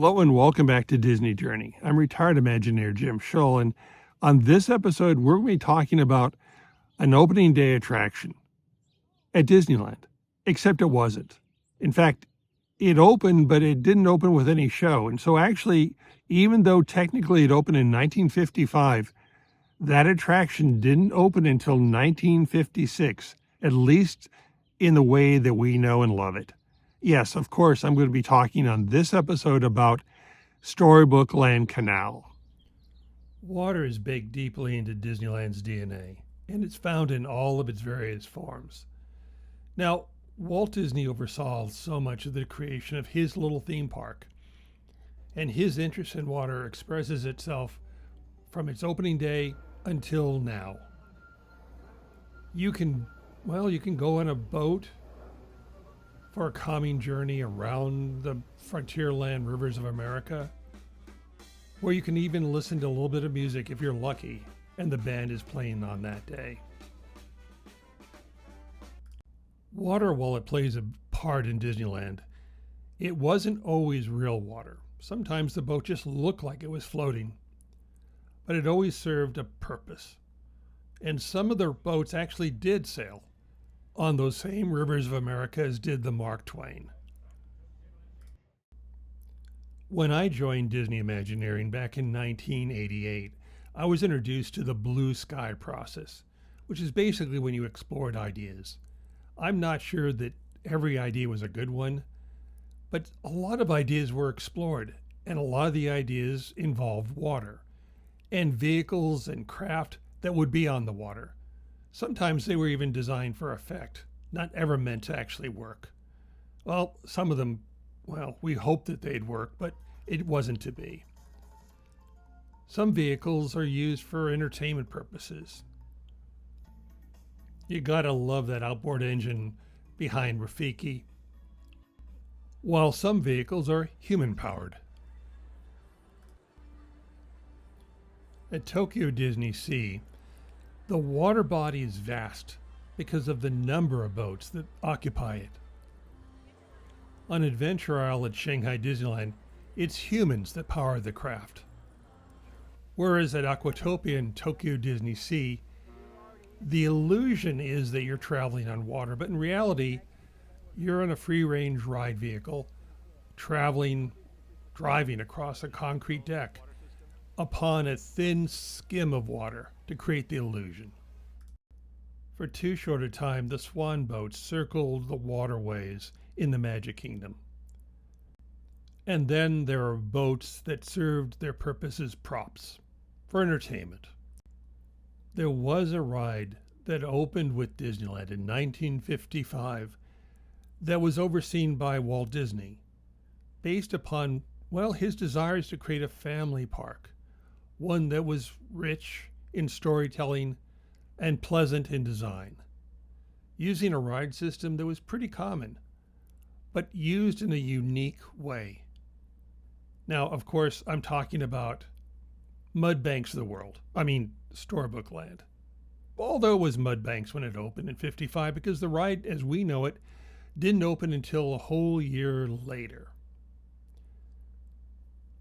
Hello and welcome back to Disney Journey. I'm retired Imagineer Jim Shull, and on this episode, we're going to be talking about an opening day attraction at Disneyland, except it wasn't. In fact, it opened, but it didn't open with any show. And so actually, even though technically it opened in 1955, that attraction didn't open until 1956, at least in the way that we know and love it. Yes, of course, I'm going to be talking on this episode about Storybook Land Canal. Water is baked deeply into Disneyland's DNA, and it's found in all of its various forms. Now, Walt Disney oversaw so much of the creation of his little theme park, and his interest in water expresses itself from its opening day until now. You can go on a boat for a calming journey around the Frontierland rivers of America, where you can even listen to a little bit of music if you're lucky and the band is playing on that day. Water, while it plays a part in Disneyland, it wasn't always real water. Sometimes the boat just looked like it was floating, but it always served a purpose. And some of the boats actually did sail on those same rivers of America as did the Mark Twain. When I joined Disney Imagineering back in 1988, I was introduced to the blue sky process, which is basically when you explored ideas. I'm not sure that every idea was a good one, but a lot of ideas were explored, and a lot of the ideas involved water and vehicles and craft that would be on the water. Sometimes they were even designed for effect, not ever meant to actually work. Well, some of them, we hoped that they'd work, but it wasn't to be. Some vehicles are used for entertainment purposes. You gotta love that outboard engine behind Rafiki. While some vehicles are human-powered. At Tokyo Disney Sea, the water body is vast because of the number of boats that occupy it. On Adventure Isle at Shanghai Disneyland, it's humans that power the craft. Whereas at Aquatopia and Tokyo Disney Sea, the illusion is that you're traveling on water, but in reality, you're on a free-range ride vehicle, driving across a concrete deck upon a thin skim of water to create the illusion. For too short a time, the swan boats circled the waterways in the Magic Kingdom. And then there are boats that served their purpose as props for entertainment. There was a ride that opened with Disneyland in 1955 that was overseen by Walt Disney, based upon, his desires to create a family park, one that was rich in storytelling and pleasant in design, using a ride system that was pretty common, but used in a unique way. Now, of course, I'm talking about Mudbank's of the world. Storybook Land. Although it was Mudbank's when it opened in 55, because the ride, as we know it, didn't open until a whole year later.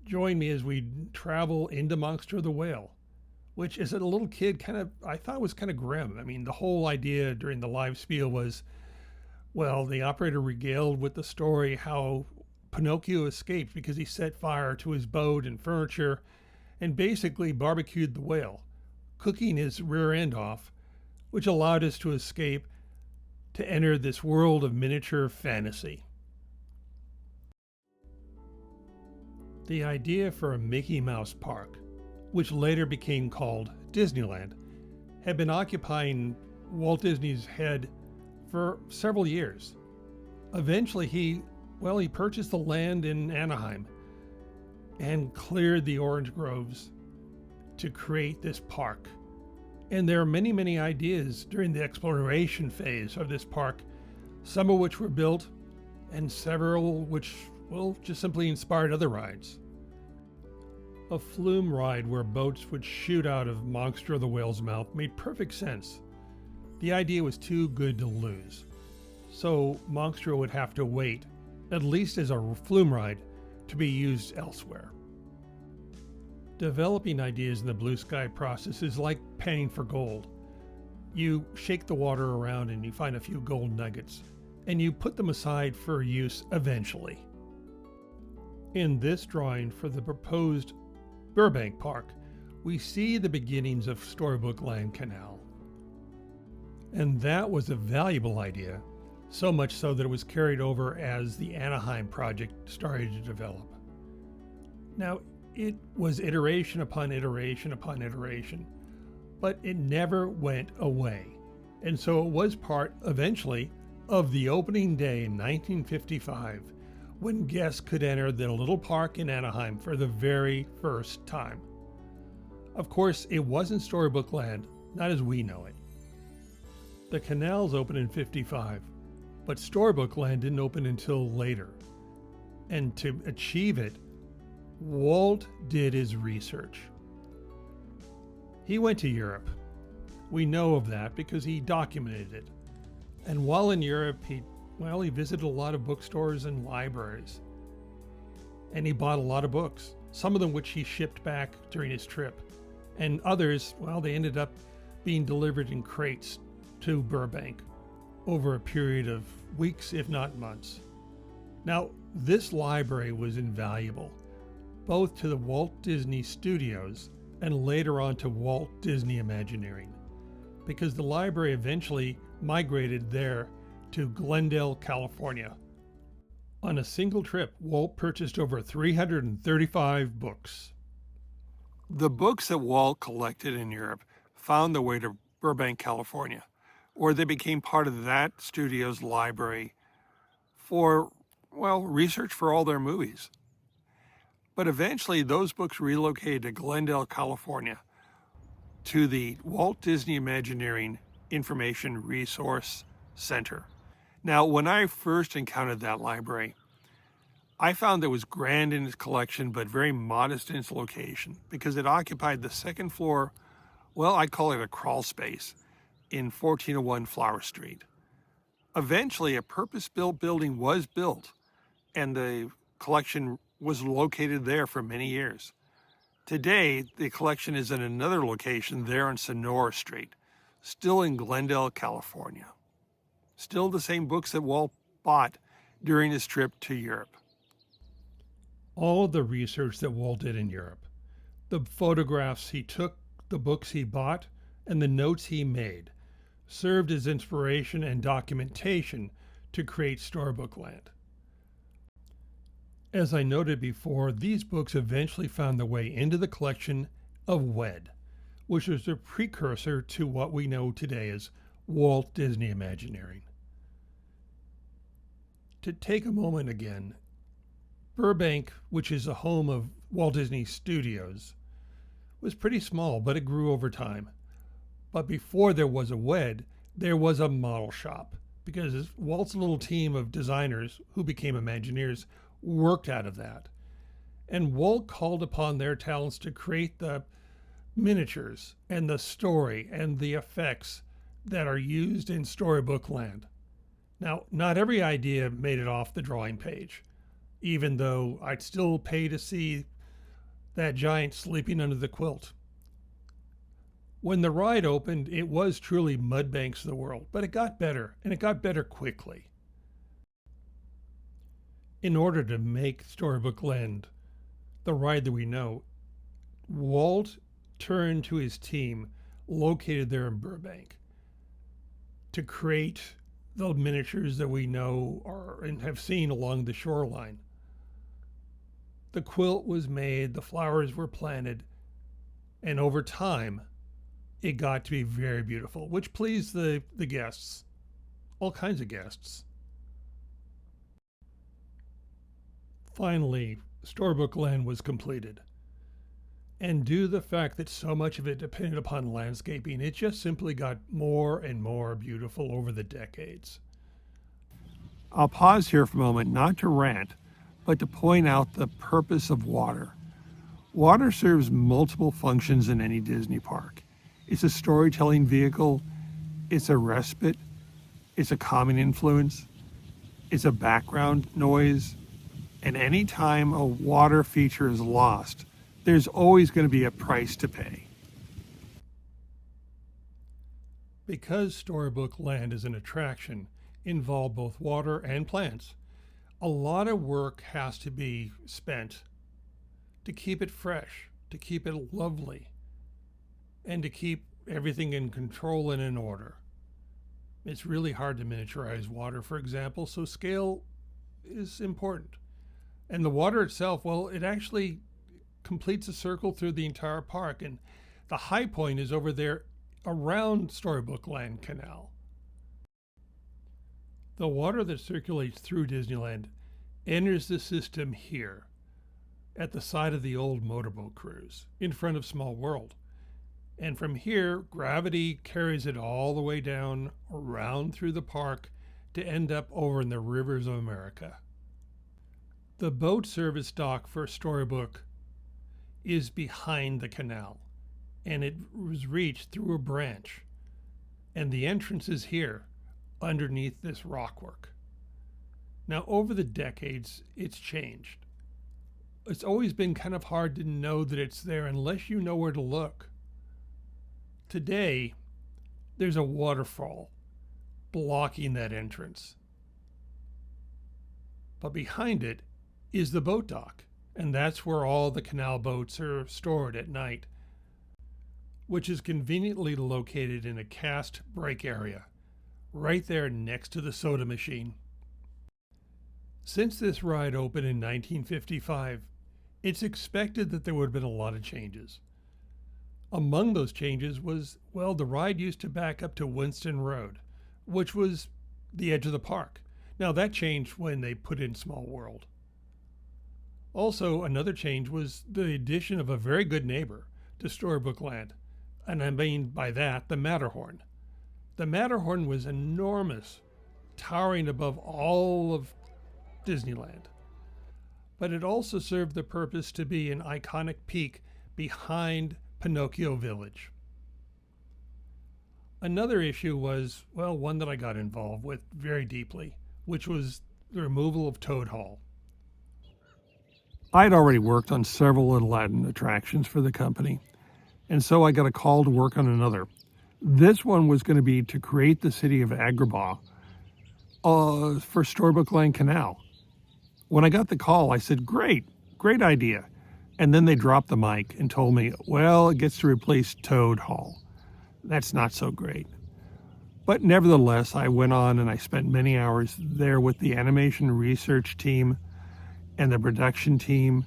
Join me as we travel into Monster the Whale, which as a little kid I thought was kind of grim. The whole idea during the live spiel was, the operator regaled with the story how Pinocchio escaped because he set fire to his boat and furniture and basically barbecued the whale, cooking his rear end off, which allowed us to escape to enter this world of miniature fantasy. The idea for a Mickey Mouse park, which later became called Disneyland, had been occupying Walt Disney's head for several years. Eventually he purchased the land in Anaheim and cleared the orange groves to create this park. And there are many, many ideas during the exploration phase of this park, some of which were built and several which, just simply inspired other rides. A flume ride where boats would shoot out of Monster the Whale's mouth made perfect sense. The idea was too good to lose. So Monster would have to wait, at least as a flume ride, to be used elsewhere. Developing ideas in the blue sky process is like panning for gold. You shake the water around and you find a few gold nuggets, and you put them aside for use eventually. In this drawing for the proposed Burbank Park, we see the beginnings of Storybook Land Canal. And that was a valuable idea, so much so that it was carried over as the Anaheim project started to develop. Now, it was iteration upon iteration upon iteration, but it never went away. And so it was part, eventually, of the opening day in 1955, when guests could enter the little park in Anaheim for the very first time. Of course, it wasn't Storybook Land, not as we know it. The canals opened in 55, but Storybook Land didn't open until later. And to achieve it, Walt did his research. He went to Europe. We know of that because he documented it. And while in Europe, he visited a lot of bookstores and libraries. And he bought a lot of books, some of them which he shipped back during his trip. And others, they ended up being delivered in crates to Burbank over a period of weeks, if not months. Now, this library was invaluable, both to the Walt Disney Studios and later on to Walt Disney Imagineering, because the library eventually migrated there to Glendale, California. On a single trip, Walt purchased over 335 books. The books that Walt collected in Europe found their way to Burbank, California, where they became part of that studio's library for, research for all their movies. But eventually those books relocated to Glendale, California, to the Walt Disney Imagineering Information Resource Center. Now, when I first encountered that library, I found it was grand in its collection, but very modest in its location, because it occupied the second floor, I call it a crawl space, in 1401 Flower Street. Eventually, a purpose-built building was built, and the collection was located there for many years. Today, the collection is in another location there on Sonora Street, still in Glendale, California. Still the same books that Walt bought during his trip to Europe. All of the research that Walt did in Europe, the photographs he took, the books he bought, and the notes he made, served as inspiration and documentation to create Storybook Land. As I noted before, these books eventually found their way into the collection of WED, which was a precursor to what we know today as Walt Disney Imagineering. To take a moment again, Burbank, which is a home of Walt Disney Studios, was pretty small, but it grew over time. But before there was a WED, there was a model shop, because Walt's little team of designers, who became Imagineers, worked out of that. And Walt called upon their talents to create the miniatures and the story and the effects that are used in Storybook Land. Now, not every idea made it off the drawing page, even though I'd still pay to see that giant sleeping under the quilt. When the ride opened, it was truly Mudbank's of the world, but it got better, and it got better quickly. In order to make Storybook Land the ride that we know, Walt turned to his team located there in Burbank to create the miniatures that we know are and have seen along the shoreline. The quilt was made, the flowers were planted, and over time, it got to be very beautiful, which pleased the guests, all kinds of guests. Finally, Storybook Land was completed. And due to the fact that so much of it depended upon landscaping, it just simply got more and more beautiful over the decades. I'll pause here for a moment, not to rant, but to point out the purpose of water. Water serves multiple functions in any Disney park. It's a storytelling vehicle, it's a respite, it's a calming influence, it's a background noise, And anytime a water feature is lost, there's always going to be a price to pay. Because Storybook Land is an attraction, involved both water and plants, a lot of work has to be spent to keep it fresh, to keep it lovely, and to keep everything in control and in order. It's really hard to miniaturize water, for example, so scale is important. And the water itself, well, it actually completes a circle through the entire park, and the high point is over there around Storybook Land Canal. The water that circulates through Disneyland enters the system here, at the side of the old motorboat cruise, in front of Small World. And from here, gravity carries it all the way down, around through the park, to end up over in the rivers of America. The boat service dock for Storybook is behind the canal, and it was reached through a branch. And the entrance is here, underneath this rockwork. Now, over the decades, it's changed. It's always been kind of hard to know that it's there unless you know where to look. Today, there's a waterfall blocking that entrance. But behind it is the boat dock, and that's where all the canal boats are stored at night, which is conveniently located in a cast break area, right there next to the soda machine. Since this ride opened in 1955, it's expected that there would have been a lot of changes. Among those changes was, well, the ride used to back up to Winston Road, which was the edge of the park. Now that changed when they put in Small World. Also, another change was the addition of a very good neighbor to Storybook Land, and I mean by that the Matterhorn. The Matterhorn was enormous, towering above all of Disneyland. But it also served the purpose to be an iconic peak behind Pinocchio Village. Another issue was, well, one that I got involved with very deeply, which was the removal of Toad Hall. I'd already worked on several Aladdin attractions for the company, and so I got a call to work on another. This one was going to be to create the city of Agrabah for Storybook Land Canal. When I got the call, I said, great idea. And then they dropped the mic and told me, well, it gets to replace Toad Hall. That's not so great. But nevertheless, I went on and I spent many hours there with the animation research team and the production team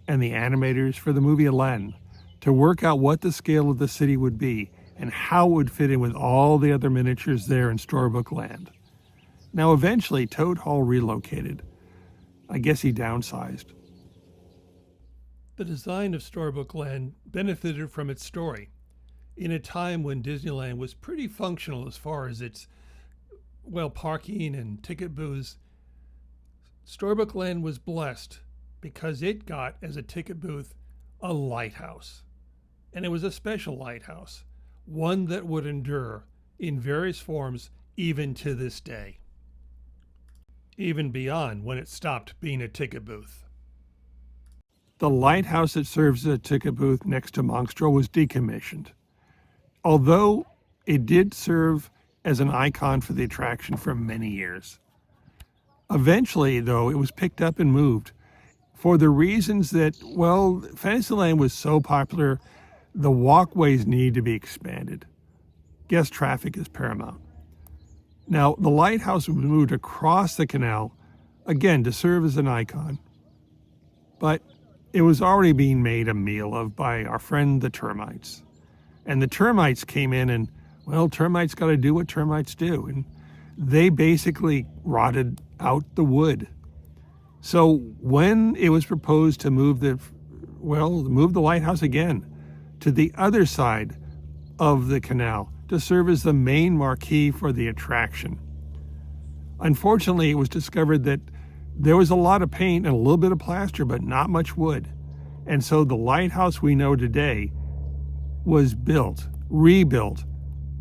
and the animators for the movie Aladdin to work out what the scale of the city would be and how it would fit in with all the other miniatures there in Storybook Land. Now, eventually, Toad Hall relocated. I guess he downsized. The design of Storybook Land benefited from its story. In a time when Disneyland was pretty functional as far as its, well, parking and ticket booths, Storybook Land was blessed because it got, as a ticket booth, a lighthouse. And it was a special lighthouse, one that would endure in various forms even to this day. Even beyond when it stopped being a ticket booth. The lighthouse that serves as a ticket booth next to Monstro was decommissioned, although it did serve as an icon for the attraction for many years. Eventually, though, it was picked up and moved for the reasons that, well, Fantasyland was so popular, the walkways need to be expanded. Guest traffic is paramount. Now, the lighthouse was moved across the canal, again, to serve as an icon. But it was already being made a meal of by our friend the termites. And the termites came in and, well, termites got to do what termites do. And they basically rotted out the wood. So when it was proposed to move the lighthouse again to the other side of the canal, to serve as the main marquee for the attraction. Unfortunately, it was discovered that there was a lot of paint and a little bit of plaster, but not much wood. And so the lighthouse we know today was rebuilt,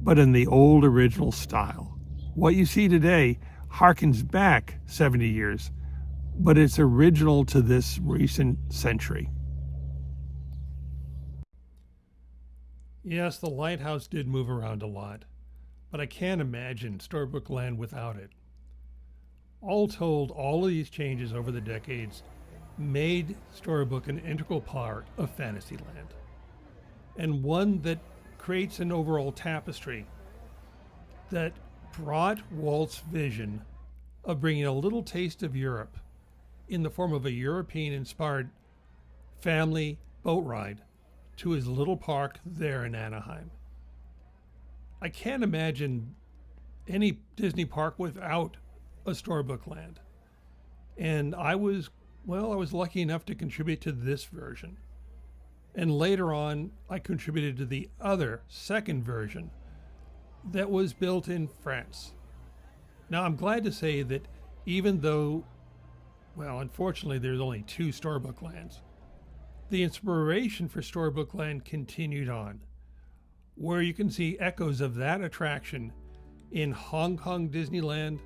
but in the old original style. What you see today harkens back 70 years, but it's original to this recent century. Yes, the lighthouse did move around a lot, but I can't imagine Storybook Land without it. All told, all of these changes over the decades made Storybook an integral part of Fantasyland, and one that creates an overall tapestry that brought Walt's vision of bringing a little taste of Europe in the form of a European-inspired family boat ride to his little park there in Anaheim. I can't imagine any Disney park without a Storybook Land. And I was lucky enough to contribute to this version. And later on, I contributed to the other second version that was built in France. Now, I'm glad to say that even though, unfortunately, there's only 2 Storybook Lands, the inspiration for Storybook Land continued on, where you can see echoes of that attraction in Hong Kong Disneyland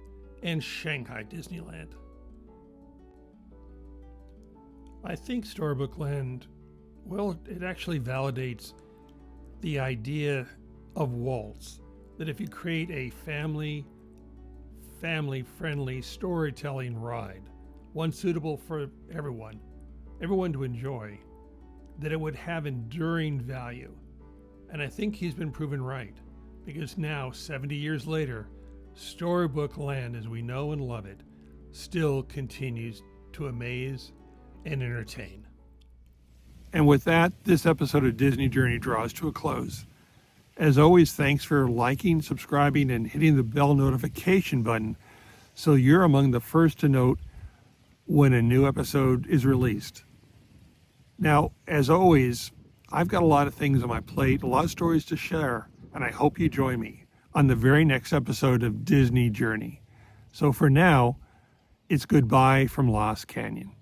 and Shanghai Disneyland. I think Storybook Land, it actually validates the idea of Walt's, that if you create a family-friendly storytelling ride, one suitable for everyone to enjoy, that it would have enduring value. And I think he's been proven right, because now, 70 years later, Storybook Land, as we know and love it, still continues to amaze and entertain. And with that, this episode of Disney Journey draws to a close. As always, thanks for liking, subscribing, and hitting the bell notification button so you're among the first to note when a new episode is released. Now, as always, I've got a lot of things on my plate, a lot of stories to share, and I hope you join me on the very next episode of Disney Journey. So for now, it's goodbye from Lost Canyon.